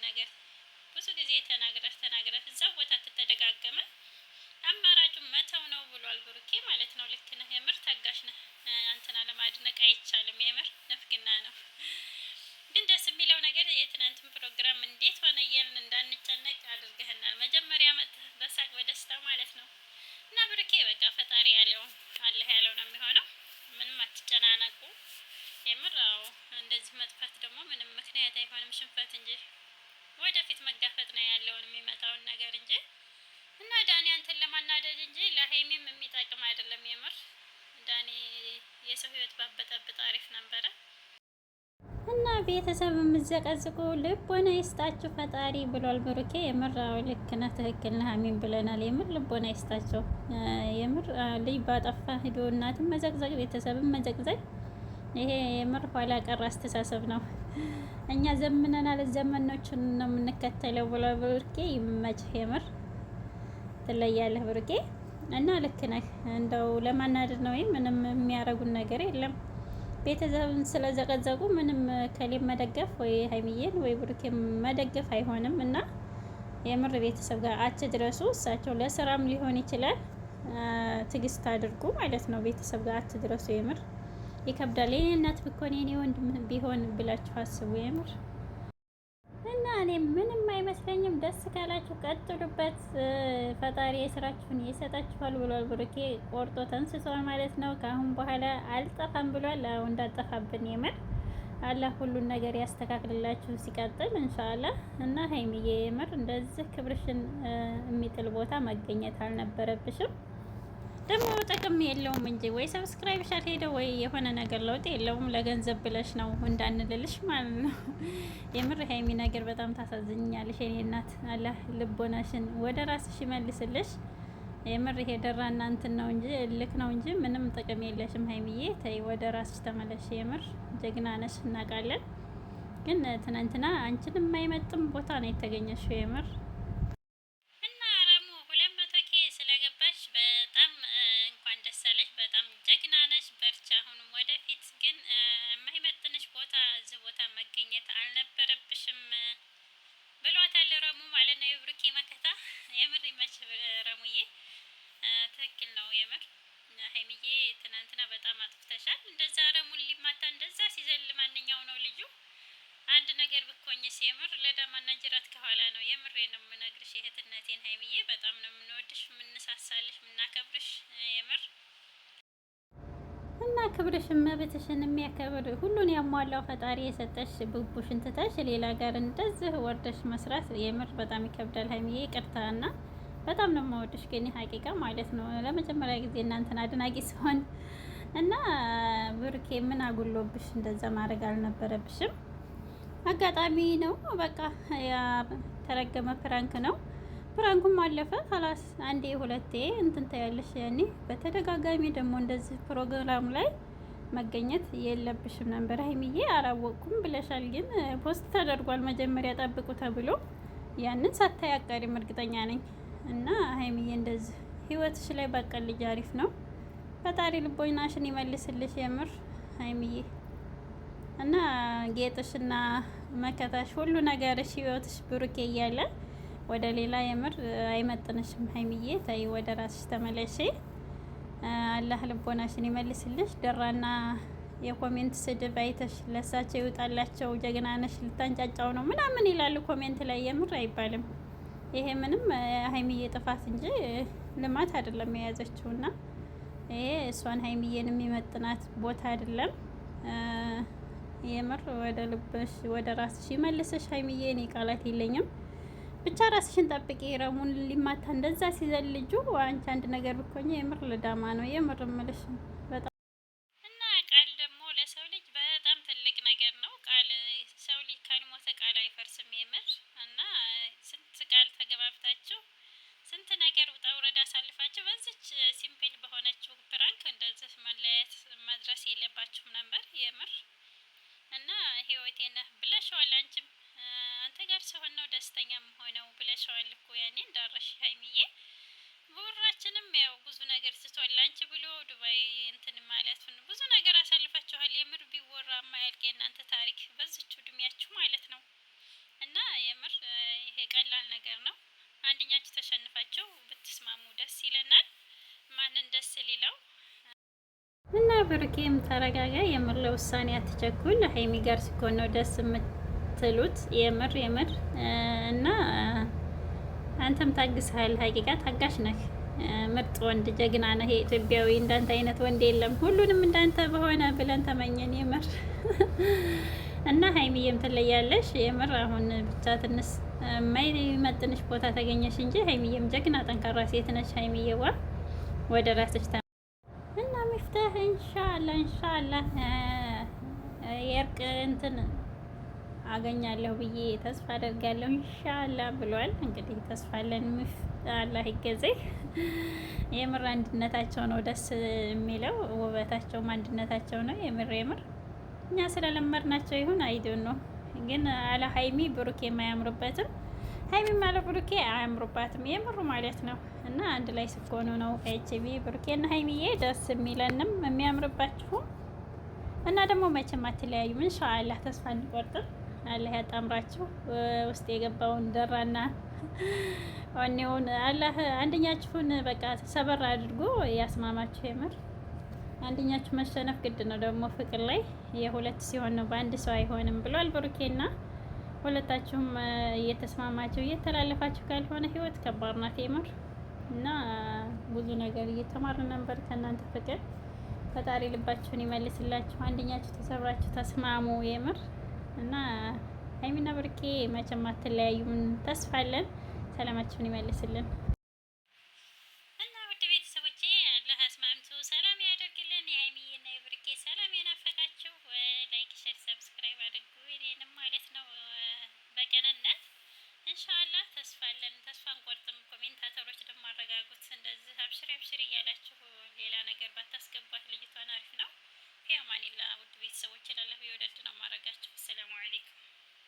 ነገር ብዙ ጊዜ ተናግረህ እዛው ቦታ ተደጋገመ አማራጩን መተው ነው ብሏል ብሩኬ ማለት ነው። ልክ ነህ፣ የምር ታጋሽ ነህ። አንተና ለማድነቅ አይቻልም፣ የምር ነፍግና ነው። ግን ደስ የሚለው ነገር የትናንትን ፕሮግራም እንዴት ሆነ እያልን እንዳንጨነቅ አድርገህናል። መጀመሪያ መጥተህ በሳቅ በደስታ ማለት ነው። እና ብሩኬ በቃ ፈጣሪ ያለው አለህ ያለው ነው የሚሆነው። ምንም አትጨናነቁ። የምር አዎ፣ እንደዚህ መጥፋት ደግሞ ምንም ምክንያት አይሆንም፣ ሽንፈት እንጂ ወደፊት መጋፈጥ ነው ያለውን የሚመጣውን ነገር እንጂ እና ዳኒ አንተን ለማናደድ እንጂ ለሀይሚም የሚጠቅም አይደለም። የምር ዳኒ የሰው ህይወት ባበጠብጥ አሪፍ ነበረ። እና ቤተሰብ የምዘቀዝቁ ልቦና ይስጣችሁ ፈጣሪ ብሏል ብሩኬ። የምር ልክ ነህ፣ ትክክል ነህ፣ አሚን ብለናል። የምር ልቦና ይስጣቸው። የምር ልጅ ባጠፋ ሂዶ እናትን መዘቅዘቅ፣ ቤተሰብን መዘቅዘቅ፣ ይሄ የምር ኋላ ቀር አስተሳሰብ ነው። እኛ ዘምነናል፣ ዘመኖችን ነው የምንከተለው ብሏል ብሩኬ። ይመችህ፣ የምር ትለያለህ ብሩኬ። እና ልክ ነህ። እንደው ለማናደድ ነው፣ ምንም የሚያረጉን ነገር የለም። ቤተሰብን ስለዘቀዘቁ ምንም ከሌም መደገፍ ወይ ሀይሚዬን ወይ ብሩኬን መደገፍ አይሆንም። እና የምር ቤተሰብ ጋር አትድረሱ። እሳቸው ለስራም ሊሆን ይችላል፣ ትግስት አድርጉ ማለት ነው። ቤተሰብ ጋር አትድረሱ። የምር ይከብዳል። የኔ እናት ብኮን የኔ ወንድም ቢሆን ብላችሁ አስቡ። የምር እና እኔ ምንም አይመስለኝም። ደስ ካላችሁ ቀጥሉበት። ፈጣሪ የስራችሁን ይሰጣችኋል ብሏል ብሩኬ። ቆርጦ ተንስሷል ማለት ነው። ከአሁን በኋላ አልጠፋም ብሏል። አሁን እንዳጠፋብን የምር አላህ ሁሉን ነገር ያስተካክልላችሁ ሲቀጥል ኢንሻአላህ። እና ሀይሚዬ የምር እንደዚህ ክብርሽን የሚጥል ቦታ መገኘት አልነበረብሽም። ደግሞ ጥቅም የለውም እንጂ ወይ ሰብስክራይብ ሄደ ወይ የሆነ ነገር ለውጥ የለውም። ለገንዘብ ብለሽ ነው እንዳንልልሽ ማለት ነው። የምር ሀይሚ ነገር በጣም ታሳዝኛለሽ የኔ እናት። አላህ ልቦናሽን ወደ ራስሽ ይመልስልሽ። የምር ይሄ ደራ እናንትን ነው እንጂ እልክ ነው እንጂ ምንም ጥቅም የለሽም ሀይሚዬ። ተይ ወደ ራስሽ ተመለሽ። የምር ጀግና ነሽ እናውቃለን። ግን ትናንትና አንቺን የማይመጥም ቦታ ነው የተገኘሽው የምር ትክክል ነው የምር ሀይሚዬ፣ ትናንትና በጣም አጥፍተሻል። እንደዛ ረሙን ሊማታ እንደዛ ሲዘል ማንኛው ነው ልጁ? አንድ ነገር ብኮኝስ የምር ለዳማና ጅራት ከኋላ ነው። የምሬ ነው የምነግርሽ እህትነቴን ሀይሚዬ፣ በጣም ነው የምንወድሽ፣ የምንሳሳልሽ፣ የምናከብርሽ የምር እና ክብርሽን መብትሽን የሚያከብር ሁሉን ያሟላው ፈጣሪ የሰጠሽ ብቡሽን ትተሽ ሌላ ጋር እንደዚህ ወርደሽ መስራት የምር በጣም ይከብዳል ሀይሚዬ። ይቅርታና በጣም ነው የማወድሽ ግን ሀቂቃ ማለት ነው። ለመጀመሪያ ጊዜ እናንተን አድናቂ ሲሆን እና ብሩኬ ምን አጉሎብሽ እንደዛ ማድረግ አልነበረብሽም። አጋጣሚ ነው በቃ ተረገመ ፕራንክ ነው። ፕራንኩም አለፈ ካላስ አንዴ ሁለቴ እንትን ታያለሽ። ያኔ በተደጋጋሚ ደግሞ እንደዚህ ፕሮግራም ላይ መገኘት የለብሽም ነበር ሀይሚዬ። አላወቅኩም ብለሻል፣ ግን ፖስት ተደርጓል መጀመሪያ ጠብቁ ተብሎ ያንን ሳታይ አቃሪም እርግጠኛ ነኝ። እና ሀይሚዬ እንደዚህ ህይወትሽ ላይ በቀል ልጅ አሪፍ ነው። ፈጣሪ ልቦናሽን ይመልስልሽ የምር ሀይሚዬ። እና ጌጥሽና መከታሽ ሁሉ ነገርሽ ህይወትሽ ብሩኬ እያለ ወደ ሌላ የምር አይመጥንሽም ሀይሚዬ። ተይ ወደ ራስሽ ተመለሺ። አላህ ልቦናሽን ይመልስልሽ። ደራና የኮሜንት ስድብ አይተሽ ለሳቸው ይውጣላቸው ጀግናነሽ ልታንጫጫው ነው ምናምን ይላሉ ኮሜንት ላይ። የምር አይባልም ይሄ ምንም ሀይሚዬ ጥፋት እንጂ ልማት አይደለም የያዘችው። እና ይሄ እሷን ሀይሚዬን የሚመጥናት ቦታ አይደለም። የምር ወደ ልብሽ ወደ ራስሽ ይመልስሽ ሀይሚዬ። እኔ ቃላት የለኝም። ብቻ ራስሽን ጠብቂ። ረሙን ሊማታ እንደዛ ሲዘል ልጁ አንቺ አንድ ነገር ብኮኝ የምር ልዳማ ነው የምር እምልሽ በጣም እና ቃል ደግሞ ለሰው ልጅ በጣም ትልቅ ነገር ነው። ቃል ሰው ልጅ ካልሞተ ቃል አይፈርስም የምር። እና ስንት ቃል ተገባብታችሁ ስንት ነገር ውጣ ውረድ አሳልፋችሁ በዚች ሲምፕል በሆነችው ፕራንክ እንደዚህ መለያየት መድረስ የለባችሁም ነበር የምር። እና ህይወቴ ነህ ብለሽዋል አንቺም አንተ ጋር ሲሆን ነው ደስተኛ ሆነው ብለሽዋል እኮ ያኔ እንዳረሽ ሀይሚዬ። በወራችንም ያው ብዙ ነገር ስቷል አንቺ ብሎ ዱባይ እንትን ማለቱን ብዙ ነገር አሳልፋችኋል። የምር ቢወራ ማያልቅ የእናንተ ታሪክ በዚች እድሜያችሁ ማለት ነው። እና የምር ብሩኬም ተረጋጋ። የምር ለውሳኔ አትቸኩል። ሀይሚ ጋር ሲኮን ነው ደስ የምትሉት። የምር እና አንተም ታግሰሃል። ሀቂቃ ታጋሽ ነህ። ምርጥ ወንድ ጀግና ነህ። ኢትዮጵያዊ እንዳንተ አይነት ወንድ የለም። ሁሉንም እንዳንተ በሆነ ብለን ተመኘን። የምር እና ሀይሚዬም ትለያለሽ። የምር አሁን ብቻ ትንሽ የማይመጥንሽ ቦታ ተገኘሽ እንጂ ሀይሚዬም ጀግና ጠንካራ ሴት ነች። ሀይሚዬዋ ወደ ራስሽ እና ሚፍታህ ኢንሻአላህ የእርቅ እንትን አገኛለሁ ብዬ ተስፋ አደርጋለሁ። ኢንሻአላህ ብሏል። እንግዲህ ተስፋ አለን። አላህ ይገዘህ። የምር አንድነታቸው ነው ደስ የሚለው። ውበታቸውም አንድነታቸው ነው። የምር እኛ ስለለመድናቸው ይሁን አይዶን ነው። ግን አለ ሀይሚ ብሩኬ የማያምርበትም፣ ሀይሚም አለ ብሩኬ አያምሩባትም። የምሩ ማለት ነው። እና አንድ ላይ ስትሆኑ ነው ኤችቢ ብሩኬና ሀይሚዬ ደስ የሚለንም የሚያምርባችሁ። እና ደግሞ መቼም አትለያዩም። ኢንሻአላህ ተስፋ እንቆርጥም። አላህ ያጣምራችሁ። ውስጥ የገባውን ደራና ዋኔውን አላህ አንደኛችሁን በቃ ሰበር አድርጎ ያስማማችሁ። የምር አንደኛችሁ መሸነፍ ግድ ነው። ደግሞ ፍቅር ላይ የሁለት ሲሆን ነው በአንድ ሰው አይሆንም ብሏል ብሩኬና። ሁለታችሁም እየተስማማችሁ እየተላለፋችሁ ካልሆነ ህይወት ከባድ ናት የምር። እና ብዙ ነገር እየተማርን ነበር ከእናንተ ፍቅር። ፈጣሪ ልባችሁን ይመልስላችሁ። አንደኛችሁ ተሰብራችሁ ተስማሙ የምር። እና ሀይሚና ብሩኬ መቼም አትለያዩም፣ ተስፋ አለን። ሰላማችሁን ይመልስልን።